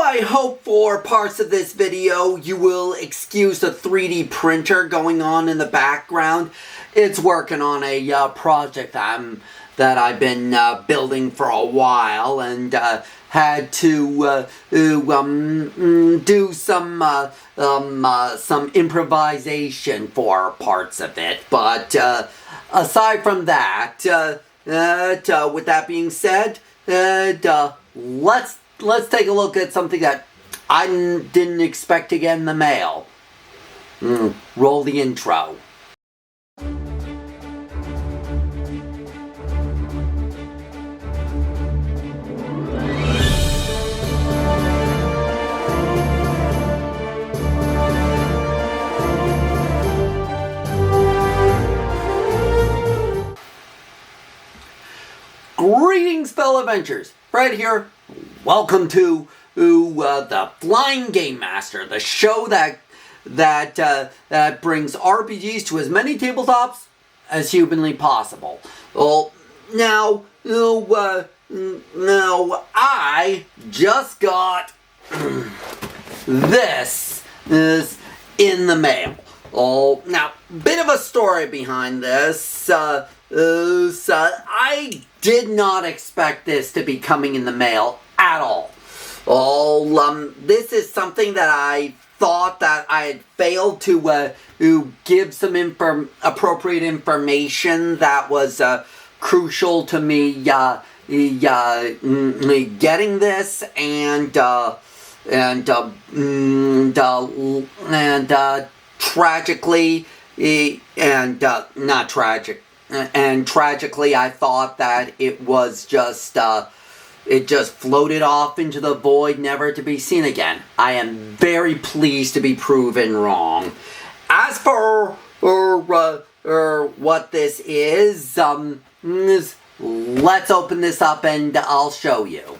I hope for parts of this video you will excuse the 3D printer going on in the background. It's working on a project that I've been building for a while, and had to do some improvisation for parts of it. But aside from that, with that being said, let's take a look at something that I didn't expect to get in the mail. Roll the intro. Greetings, fellow adventurers. Fred here. Welcome to the Flying Game Master, the show that brings RPGs to as many tabletops as humanly possible. Well, now I just got this is in the mail. Oh, now, bit of a story behind this. I did not expect this to be coming in the mail at all. This is something that I thought that I had failed to give some appropriate information that was crucial to me getting this, and tragically, not tragic. And tragically, I thought that it was just, it just floated off into the void, never to be seen again. I am very pleased to be proven wrong. As for what this is, let's open this up and I'll show you.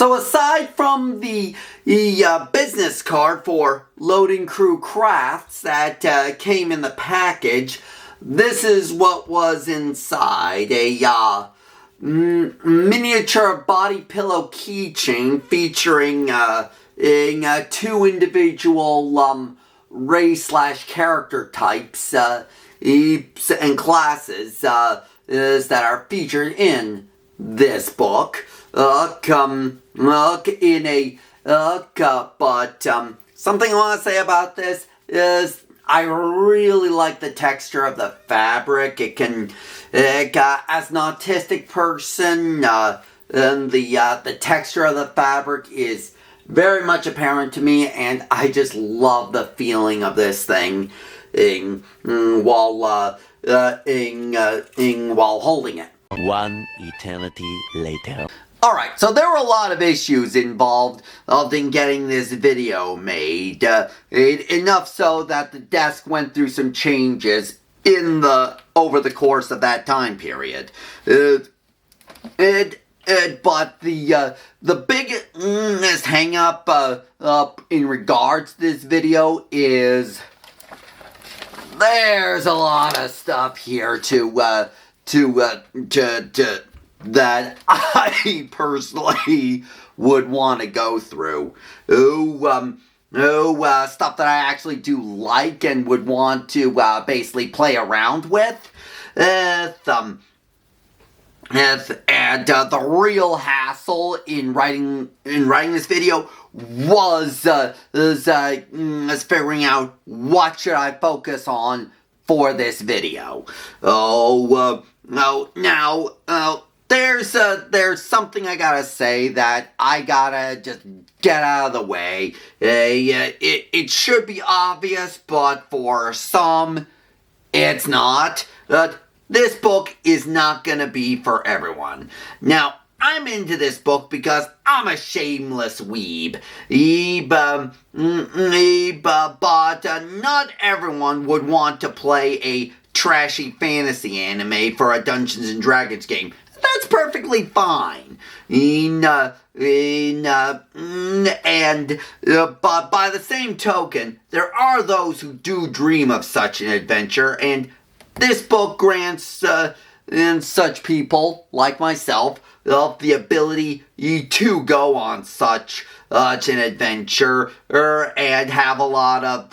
So aside from the business card for Loading Crew Crafts that came in the package, this is what was inside. A miniature body pillow keychain featuring two individual race/character types and classes that are featured in this book. Something I want to say about this is I really like the texture of the fabric. As an autistic person, and the texture of the fabric is very much apparent to me, and I just love the feeling of this thing while holding it. One eternity later. Alright, so there were a lot of issues involved in getting this video made. Enough so that the desk went through some changes over the course of that time period. But the biggest hang up in regards to this video is there's a lot of stuff here that I personally would want to go through. Stuff that I actually do like and would want to basically play around with. And the real hassle in writing this video was figuring out what should I focus on for this video. There's something I gotta say that I gotta just get out of the way. It should be obvious, but for some, it's not. This book is not gonna be for everyone. Now, I'm into this book because I'm a shameless weeb. But not everyone would want to play a trashy fantasy anime for a Dungeons and Dragons game. That's perfectly fine. But by the same token, there are those who do dream of such an adventure, and this book grants such people, like myself, the ability to go on such an adventure and have a lot of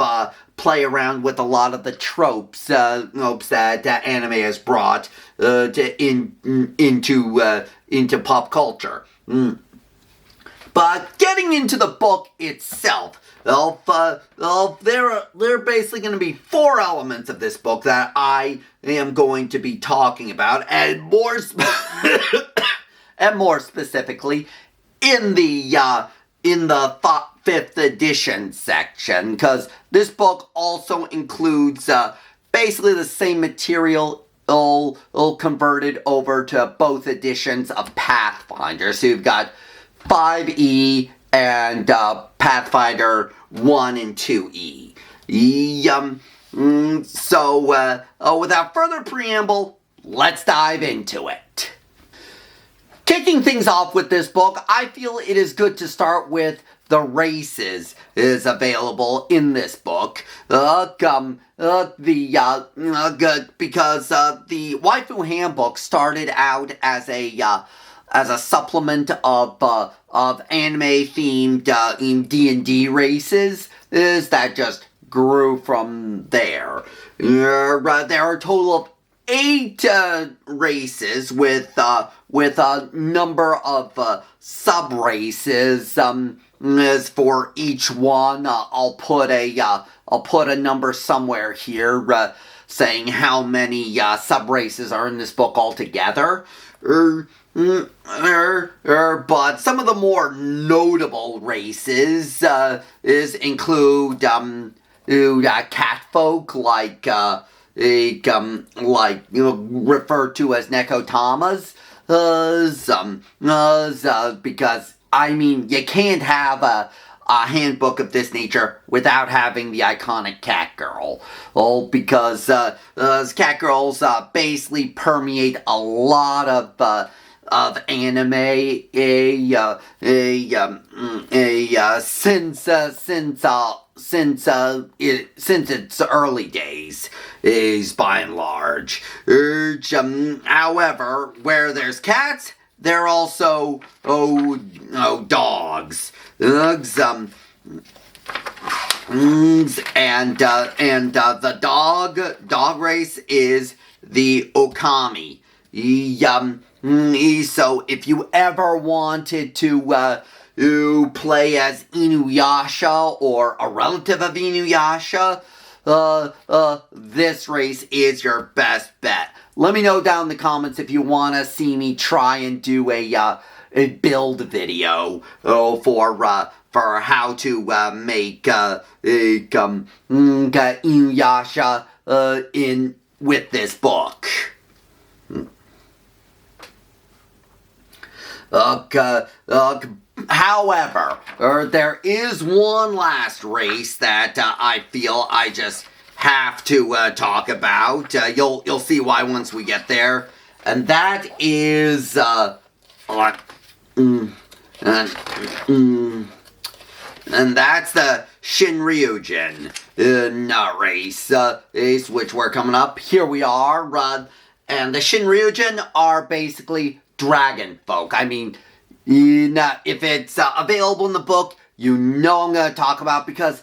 play around with a lot of the tropes that anime has brought into pop culture. But getting into the book itself, there are basically going to be 4 elements of this book that I am going to be talking about, and more specifically in the 5th edition section, because this book also includes basically the same material all converted over to both editions of Pathfinder. So you've got 5e and Pathfinder 1 and 2e. So without further preamble, let's dive into it. Kicking things off with this book, I feel it is good to start with the races is available in this book. Because the waifu handbook started out as a supplement of anime themed D&D races that just grew from there. There are a total of 8 races with a number of sub-races. As for each one, I'll put a number somewhere here saying how many sub-races are in this book altogether. But some of the more notable races include catfolk, referred to as nekotamas, because I mean, you can't have a handbook of this nature without having the iconic cat girl. Because cat girls basically permeate a lot of anime since its early days, is by and large. However, where there's cats, there are also dogs. The dog race is the Okami. So if you ever wanted to play as Inuyasha or a relative of Inuyasha, this race is your best bet. Let me know down in the comments if you want to see me try and do a build video for how to make Inuyasha in with this book. However, there is one last race that I feel I just have to talk about. You'll see why once we get there, and that is and that's the Shinryujin race, which we're coming up. Here we are, and the Shinryujin are basically dragon folk. I mean, if it's available in the book, you know I'm going to talk about, because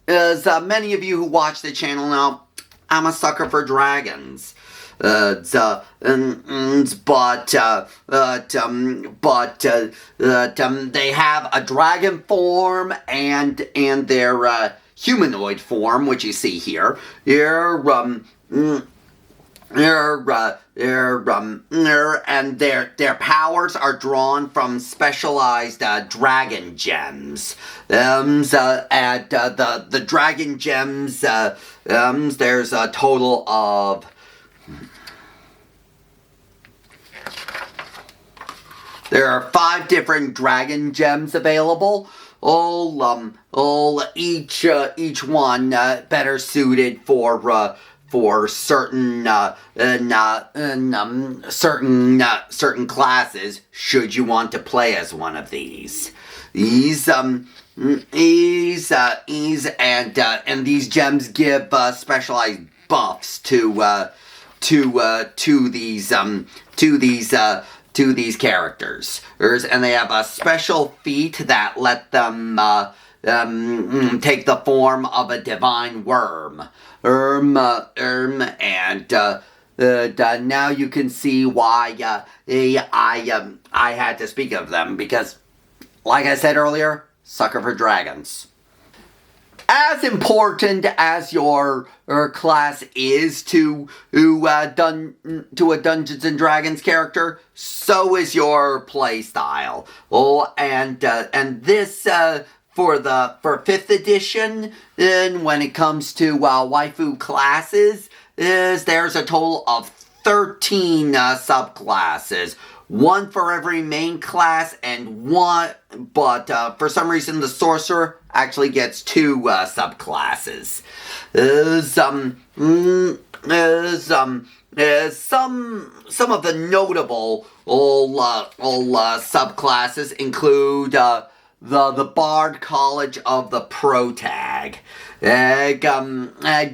as many of you who watch the channel know, I'm a sucker for dragons. But they have a dragon form and their humanoid form, which you see here. And their powers are drawn from specialized dragon gems. At the dragon gems, there's a total of there are 5 different dragon gems available. Each one better suited for certain certain classes, should you want to play as one of these. These gems give specialized buffs to these characters, and they have a special feat that let them take the form of a divine worm. And now you can see why I had to speak of them, because, like I said earlier, sucker for dragons. As important as your class is to a Dungeons and Dragons character, so is your play style. And this for 5th edition, when it comes to waifu classes, there's a total of 13 subclasses. One for every main class, and but for some reason the sorcerer actually gets 2 subclasses. Some of the notable subclasses include the Bard College of the Protag.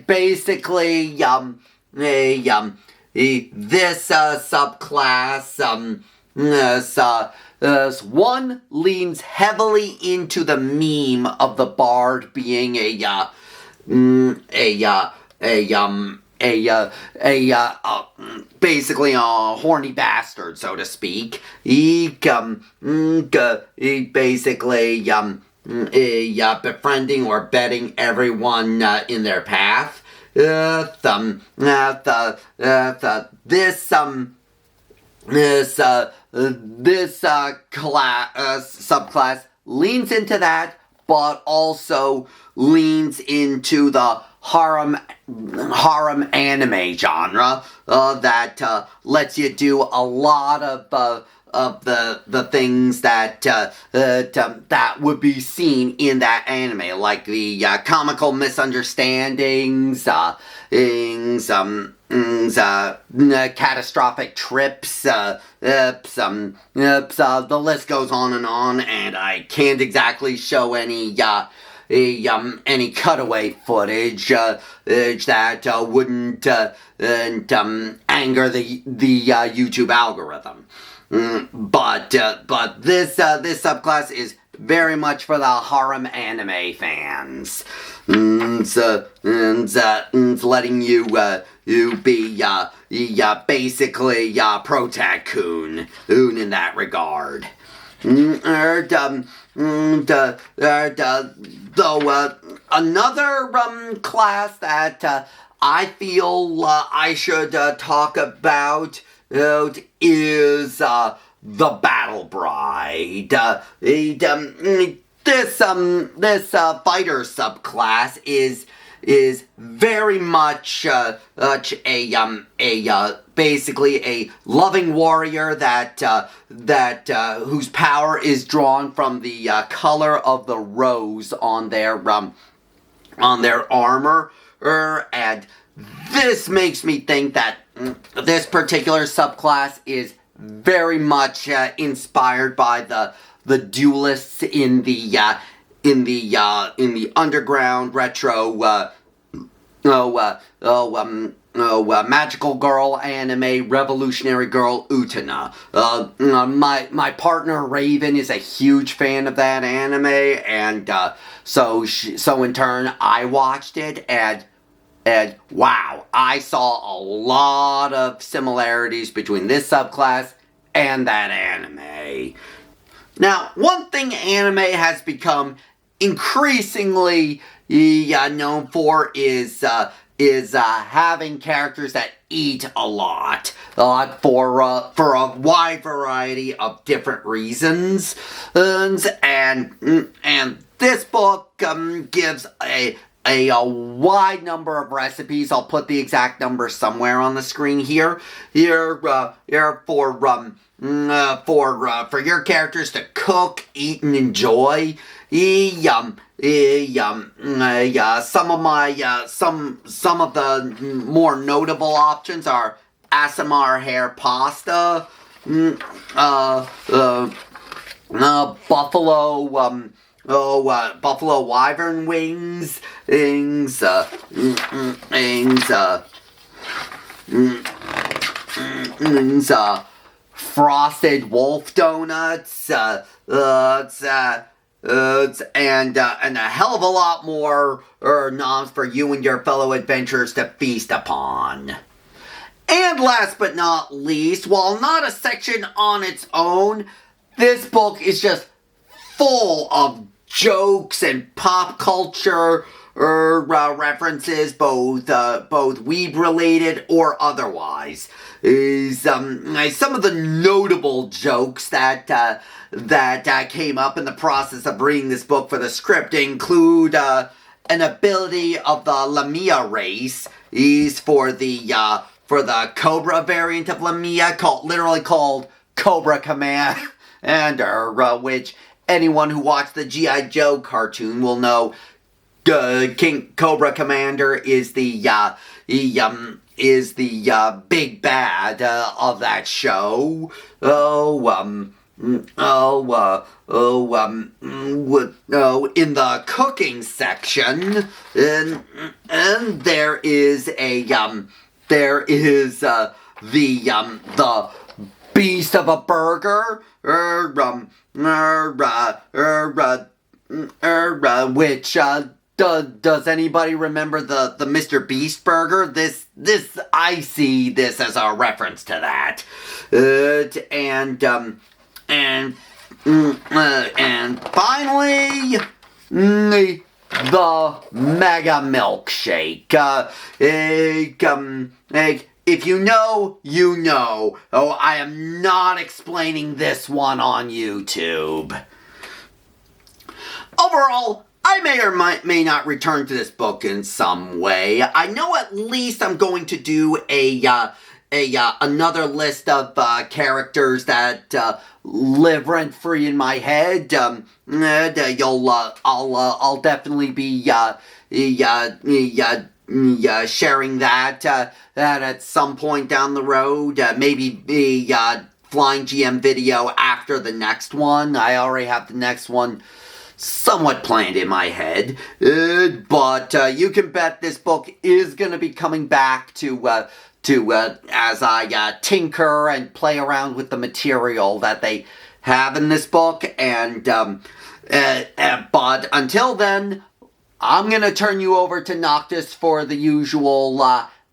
Basically, this subclass, one leans heavily into the meme of the bard being basically a horny bastard, so to speak. He basically befriending or betting everyone in their path. This subclass leans into that, but also leans into the harem anime genre that lets you do a lot of the things that would be seen in that anime, like the comical misunderstandings, catastrophic trips, the list goes on, and I can't exactly show any cutaway footage that wouldn't anger the YouTube algorithm. But this subclass is very much for the harem anime fans. It's letting you be basically protag-kun in that regard. Though another class that I feel I should talk about is the Battle Bride. This fighter subclass is very much basically a loving warrior that whose power is drawn from the color of the rose on their armor, and this makes me think that this particular subclass is very much inspired by the duelists in the underground retro magical girl anime, Revolutionary Girl Utena. My partner Raven is a huge fan of that anime, and so in turn I watched it, and wow, I saw a lot of similarities between this subclass and that anime. Now, one thing anime has become increasingly known for is having characters that eat a lot for a wide variety of different reasons, and this book gives a wide number of recipes. I'll put the exact number somewhere on the screen here for your characters to cook, eat, and enjoy. Some of the more notable options are ASMR hair pasta, buffalo wyvern wings, frosted wolf donuts, and a hell of a lot more noms for you and your fellow adventurers to feast upon. And last but not least, while not a section on its own, this book is just full of jokes and pop culture references, both weeb related or otherwise. Some of the notable jokes that came up in the process of reading this book for the script include an ability of the Lamia race is for the Cobra variant of Lamia, literally called Cobra Commander, which anyone who watched the G.I. Joe cartoon will know. King Cobra Commander is the big bad of that show. In the cooking section, and there is the beast of a burger, which does anybody remember the Mr. Beast burger? This I see this as a reference to that, and finally, the Mega Milkshake. If you know, you know. Oh, I am not explaining this one on YouTube. Overall, I may or may not return to this book in some way. I know at least I'm going to do a another list of characters that live rent free in my head. I'll definitely be sharing that at some point down the road. Maybe flying GM video after the next one. I already have the next one somewhat planned in my head, but you can bet this book is going to be coming back to as I tinker and play around with the material that they have in this book, and but until then, I'm going to turn you over to Noctis for the usual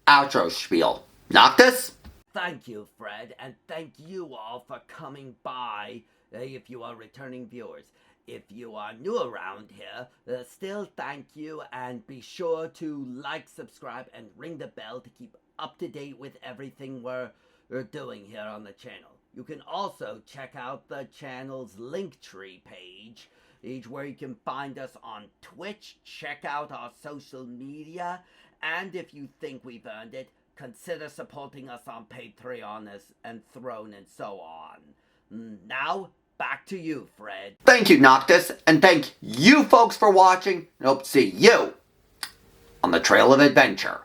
outro spiel. Noctis? Thank you, Fred, and thank you all for coming by, if you are returning viewers. If you are new around here, still thank you, and be sure to like, subscribe, and ring the bell to keep up to date with everything we're doing here on the channel. You can also check out the channel's Linktree page, where you can find us on Twitch, check out our social media, and if you think we've earned it, consider supporting us on Patreon and Throne and so on. Now, back to you, Fred. Thank you, Noctis, and thank you folks for watching, and hope to see you on the Trail of Adventure.